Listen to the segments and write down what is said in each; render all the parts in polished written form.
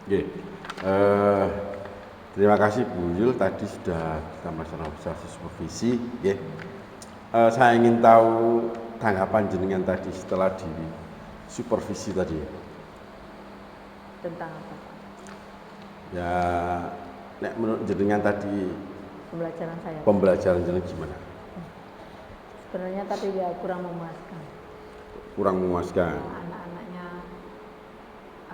Oke. Terima kasih Bu Yul, tadi sudah kita masalah supervisi. Oke. Saya ingin tahu tanggapan jenengan tadi setelah di supervisi tadi. Tentang apa Pak? Ya, menurut jenengan tadi Pembelajaran saya. Pembelajaran jenengan gimana? Sebenarnya tapi ya kurang memuaskan. Kurang memuaskan. Ya, anak-anaknya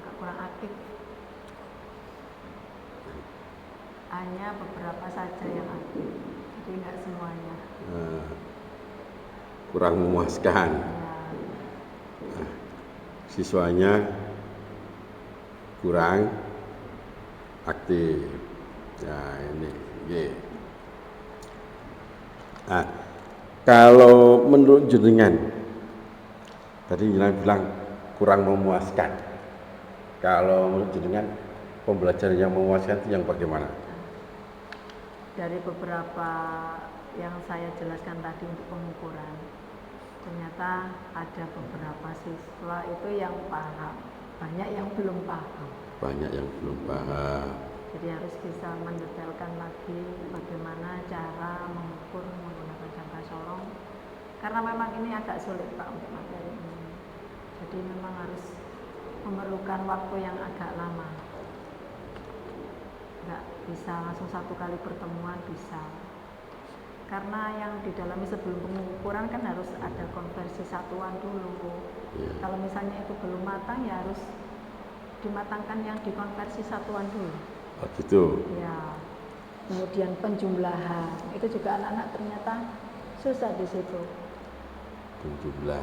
agak kurang aktif. Hanya beberapa saja yang aktif, jadi nggak semuanya. Kurang memuaskan. Ya. Siswanya kurang aktif. Ya ini. Yeah. Nah, kalau menurut jenengan, tadi jenengan bilang kurang memuaskan. Kalau menurut jenengan pembelajaran yang memuaskan itu yang bagaimana? Dari beberapa yang saya jelaskan tadi untuk pengukuran, ternyata ada beberapa siswa itu yang paham, banyak yang belum paham. Banyak yang belum paham. Jadi harus bisa mendetailkan lagi bagaimana cara mengukur menggunakan jangka sorong, karena memang ini agak sulit Pak untuk materi ini. Jadi memang harus memerlukan waktu yang agak lama. Nggak bisa langsung satu kali pertemuan bisa. Karena yang didalami sebelum pengukuran kan harus ada konversi satuan dulu. Kalau misalnya itu belum matang ya harus dimatangkan yang dikonversi satuan dulu. Oh gitu. Ya. Kemudian penjumlahan itu juga anak-anak ternyata susah di situ.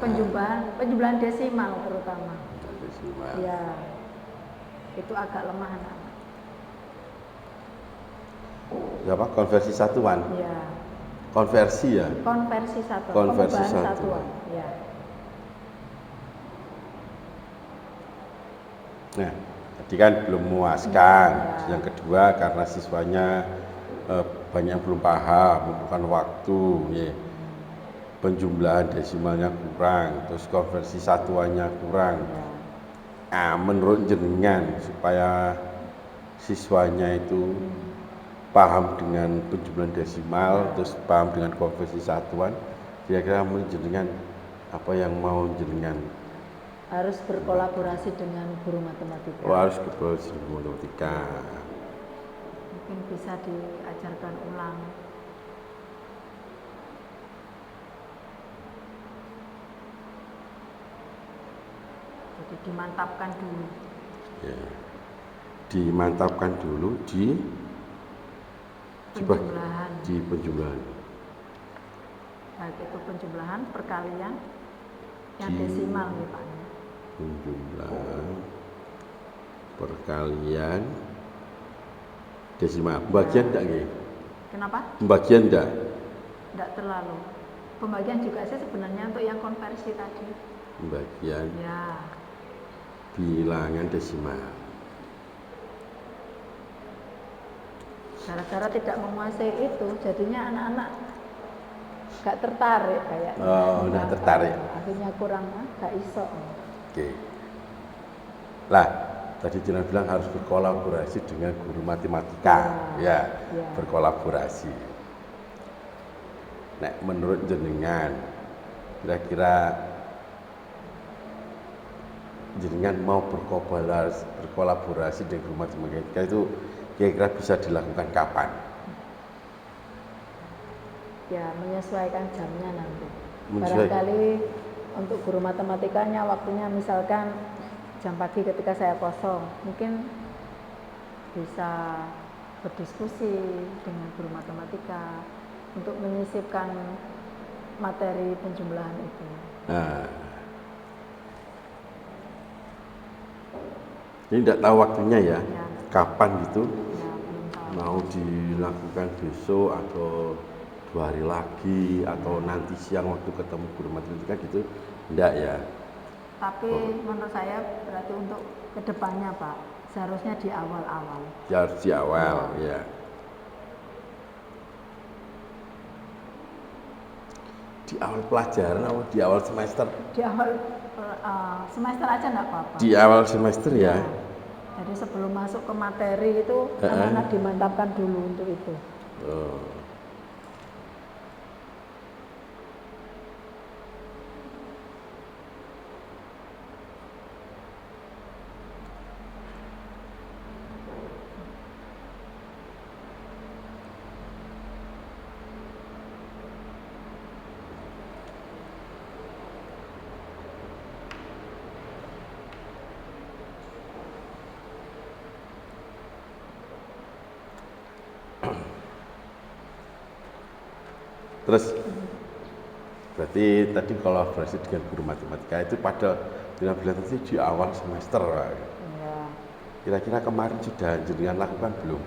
Penjumlahan desimal terutama. Desimal. Ya. Itu agak lemah anak-anak. Ya Pak, konversi satuan. Ya. Konversi ya. Konversi satuan. Konversi satuan. Ya. Nah, tadi kan belum memuaskan. Yang kedua karena siswanya banyak yang belum paham, membutuhkan waktu. Ya. Penjumlahan desimalnya kurang, terus konversi satuannya kurang. Nah, menurut jenengan supaya siswanya itu paham dengan penjumlahan desimal, terus paham dengan konversi satuan, kira-kira menurut jenengan apa yang mau jenengan? Harus berkolaborasi dengan guru matematika. Oh, harus berkolaborasi dengan guru matematika. Mungkin bisa diajarkan ulang. Jadi dimantapkan dulu. Ya. Dimantapkan dulu di penjumlahan. Di penjumlahan. Baik itu penjumlahan, perkalian, yang desimal nih Pak. Penjumlahan, perkalian, desimal. Pembagian enggak nggih? Kenapa? Pembagian enggak? Enggak terlalu. Pembagian juga sih sebenarnya untuk yang konversi tadi. Pembagian. Ya. Bilangan desimal. Gara-gara tidak menguasai itu, jadinya anak-anak gak tertarik kayaknya. Oh, udah tertarik. Akhirnya kurang, gak iso. Oke. Lah, tadi Jenengan bilang harus berkolaborasi dengan guru matematika. Ya. Berkolaborasi. Nah, menurut jenengan, kira-kira jenengan mau berkolaborasi dengan guru matematika itu kira-kira bisa dilakukan kapan? Ya, menyesuaikan jamnya nanti. Barangkali untuk guru matematikanya waktunya misalkan jam pagi ketika saya kosong, mungkin bisa berdiskusi dengan guru matematika untuk menyisipkan materi penjumlahan itu. Nah, ini tidak tahu waktunya ya, kapan gitu, mau dilakukan besok atau 2 hari lagi atau nanti siang waktu ketemu guru matematika gitu, enggak ya? Tapi menurut saya berarti untuk kedepannya Pak, seharusnya di awal-awal. Ya harus di awal, ya. Di awal pelajaran atau di awal semester? Di awal semester aja enggak apa-apa. Di awal semester ya? Jadi sebelum masuk ke materi itu anak-anak dimantapkan dulu untuk itu. Oh. Terus berarti tadi kolaborasi dengan guru matematika itu pada bilang tadi di awal semester. Iya. Kira-kira kemarin sudah jenengan lakukan belum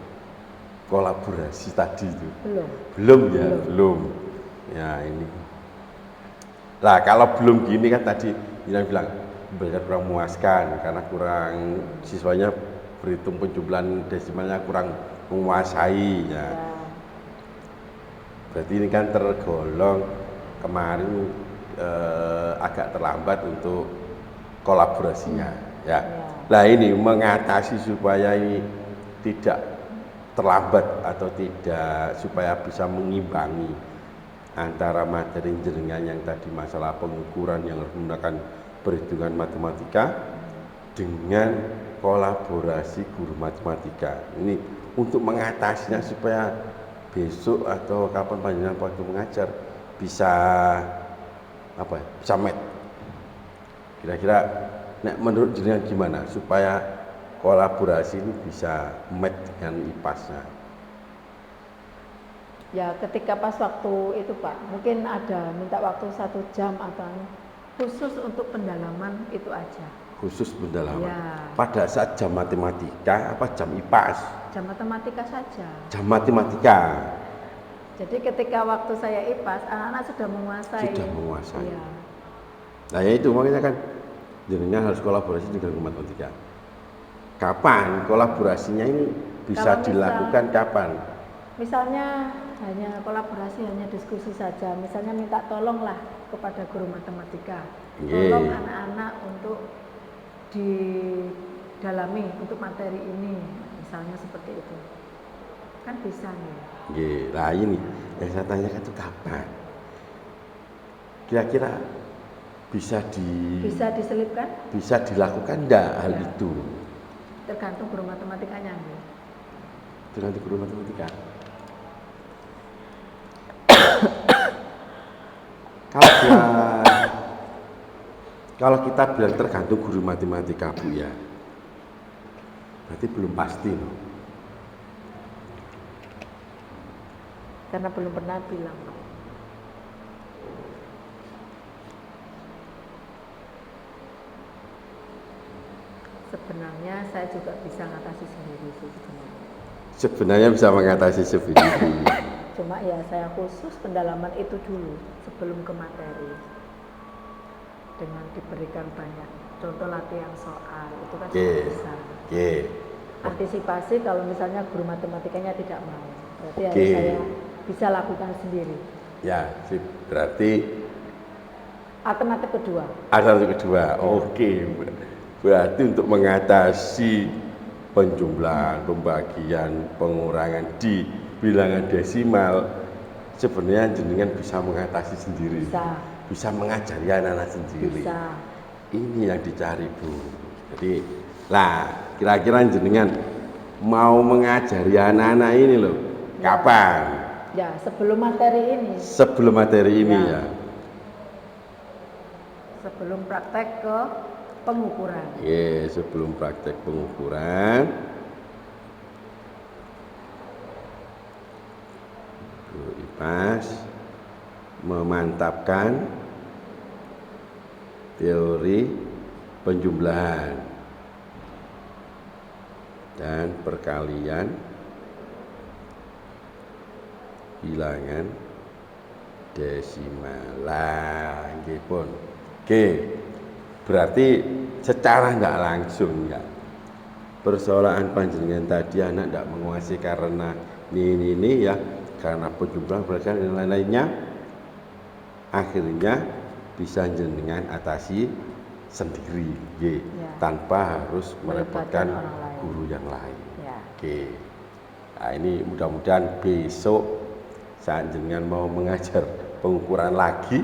kolaborasi tadi itu? Belum. Belum ya, belum. Ya ini. Nah kalau belum gini kan tadi jenengan bilang belajar kurang memuaskan karena kurang siswanya berhitung penjumlahan desimalnya kurang menguasai ya. Berarti ini kan tergolong kemarin agak terlambat untuk kolaborasinya ya. Nah ini mengatasi supaya ini tidak terlambat atau tidak, supaya bisa mengimbangi antara materi jenengan yang tadi masalah pengukuran yang harus menggunakan perhitungan matematika dengan kolaborasi guru matematika. Ini untuk mengatasinya supaya besok atau kapan panjenengan waktu mengajar bisa apa? Bisa match. Kira-kira nek menurut jenengan gimana supaya kolaborasi ini bisa match dengan IPAS-nya? Ya ketika pas waktu itu Pak, mungkin ada minta waktu 1 jam atau khusus untuk pendalaman itu aja. Khusus pendalaman. Ya. Pada saat jam matematika apa jam IPAS? Jam matematika saja. Jam matematika. Jadi ketika waktu saya IPAS, anak-anak sudah menguasai. Sudah menguasai. Iya. Nah ya itu makanya kan jenengan harus kolaborasi dengan guru matematika. Kapan kolaborasinya ini bisa dilakukan kapan? Misalnya hanya kolaborasi, hanya diskusi saja. Misalnya minta tolonglah kepada guru matematika. Tolong anak-anak untuk didalami untuk materi ini, misalnya seperti itu. Kan bisa nih. Nah ini yang saya tanyakan itu kapan? Kira-kira bisa diselipkan? Bisa dilakukan enggak hal itu? Tergantung guru matematikanya nih. Tergantung guru matematika. Kalau kita bilang tergantung guru matematika Bu ya, berarti belum pasti loh. Karena belum pernah bilang. Sebenarnya saya juga bisa mengatasi sendiri sih sebenarnya. Sebenarnya bisa mengatasi sendiri. Cuma ya saya khusus pendalaman itu dulu sebelum ke materi. Dengan diberikan banyak contoh latihan soal itu kan bisa. Antisipasi kalau misalnya guru matematikanya tidak mau, berarti harus saya bisa lakukan sendiri. Ya, berarti alternatif kedua. Ya. Oke. Berarti untuk mengatasi penjumlahan, pembagian, pengurangan di bilangan desimal sebenarnya jenengan bisa mengatasi sendiri. Bisa mengajari anak-anak sendiri. Bisa. Ini yang dicari Bu. Jadi, kira-kira jenengan mau mengajari anak-anak ini loh, kapan? Ya, sebelum materi ini. Sebelum materi ini ya. Sebelum praktek ke pengukuran. Sebelum praktek pengukuran. Guru IPAS memantapkan teori penjumlahan dan perkalian bilangan desimal. Nggih pun. Berarti secara tidak langsung ya. Persoalan panjenengan tadi anak tidak menguasai karena ini ya, karena penjumlahan perkalian dan lain-lainnya, akhirnya bisa jenengan atasi sendiri tanpa harus merepotkan guru yang lain. Ya. Oke. Nah, ini mudah-mudahan besok saat jenengan mau mengajar pengukuran lagi,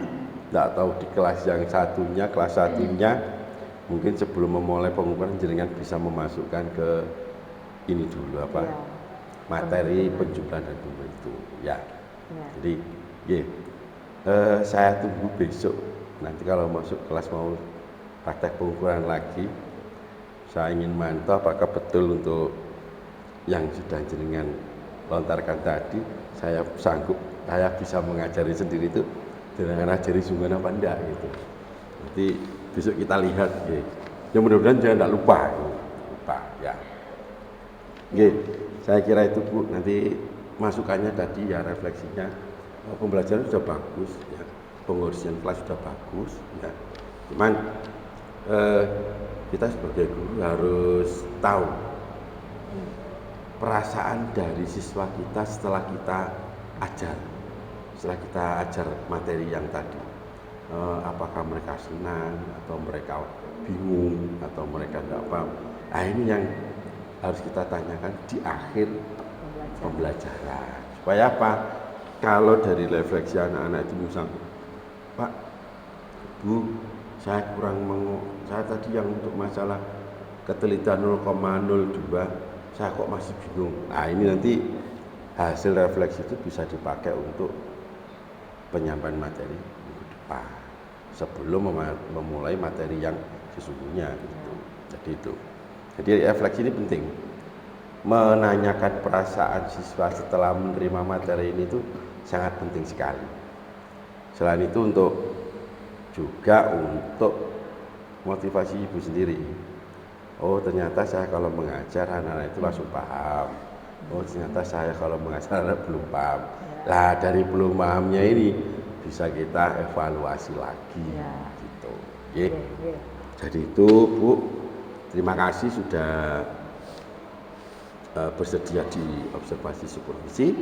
tidak tahu di kelas yang satunya, kelas satunya, mungkin sebelum memulai pengukuran jenengan bisa memasukkan ke ini dulu apa? Ya. Materi penjumlahan dan pembagian itu. Ya. Ya. Jadi, saya tunggu besok. Nanti kalau masuk kelas mau praktek pengukuran lagi, saya ingin mantap apakah betul untuk yang sudah jenengan lontarkan tadi, saya sanggup, saya bisa mengajari sendiri itu dengan ajari sungguhan apa enggak gitu. Nanti besok kita lihat, ya. Ya mudah-mudahan jangan enggak lupa ya. Saya kira itu Bu, nanti masukannya tadi ya refleksinya, pembelajaran sudah bagus, ya. Pengursian kelas sudah bagus, ya. Cuman kita sebagai guru harus tahu perasaan dari siswa kita setelah kita ajar materi yang tadi. Apakah mereka senang atau mereka bingung atau mereka tidak paham. Nah, ini yang harus kita tanyakan di akhir pembelajaran. Supaya apa? Kalau dari refleksi anak-anak itu misalnya, Pak, Bu, saya saya tadi yang untuk masalah ketelitian 0,02 saya kok masih bingung. Nah, ini nanti hasil refleksi itu bisa dipakai untuk penyampaian materi minggu depan sebelum memulai materi yang sesungguhnya gitu. Jadi refleksi ini penting. Menanyakan perasaan siswa setelah menerima materi ini itu sangat penting sekali. Selain itu juga untuk motivasi ibu sendiri. Oh, ternyata saya kalau mengajar anak-anak itu langsung paham. Oh, ternyata saya kalau mengajar anak belum paham. Lah, dari belum pahamnya ini bisa kita evaluasi lagi gitu. Jadi itu Bu, terima kasih sudah bersedia di observasi supervisi.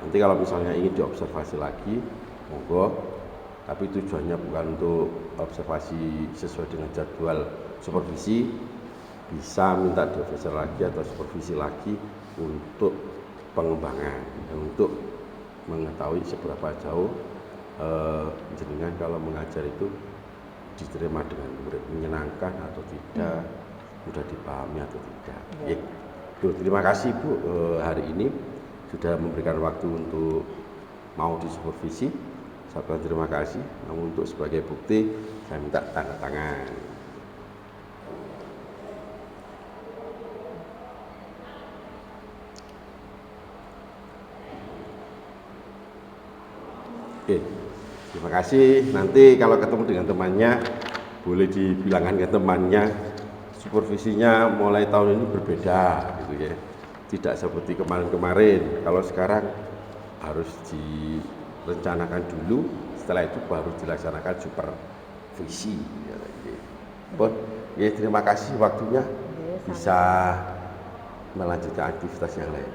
Nanti kalau misalnya ingin diobservasi lagi, monggo. Tapi tujuannya bukan untuk observasi sesuai dengan jadwal supervisi, bisa minta diobservasi lagi atau supervisi lagi untuk pengembangan dan untuk mengetahui seberapa jauh jenengan kalau mengajar itu diterima dengan murid, menyenangkan atau tidak, mudah dipahami atau tidak. Terima kasih Bu, hari ini sudah memberikan waktu untuk mau disupervisi. Saya ucapkan terima kasih. Namun untuk sebagai bukti saya minta tanda tangan. Terima kasih. Nanti kalau ketemu dengan temannya, boleh dibilangkan ke temannya, supervisinya mulai tahun ini berbeda, gitu ya. Tidak seperti kemarin-kemarin. Kalau sekarang harus direncanakan dulu, setelah itu baru dilaksanakan supervisi. Terima kasih waktunya. Bisa melanjutkan aktivitas yang lain.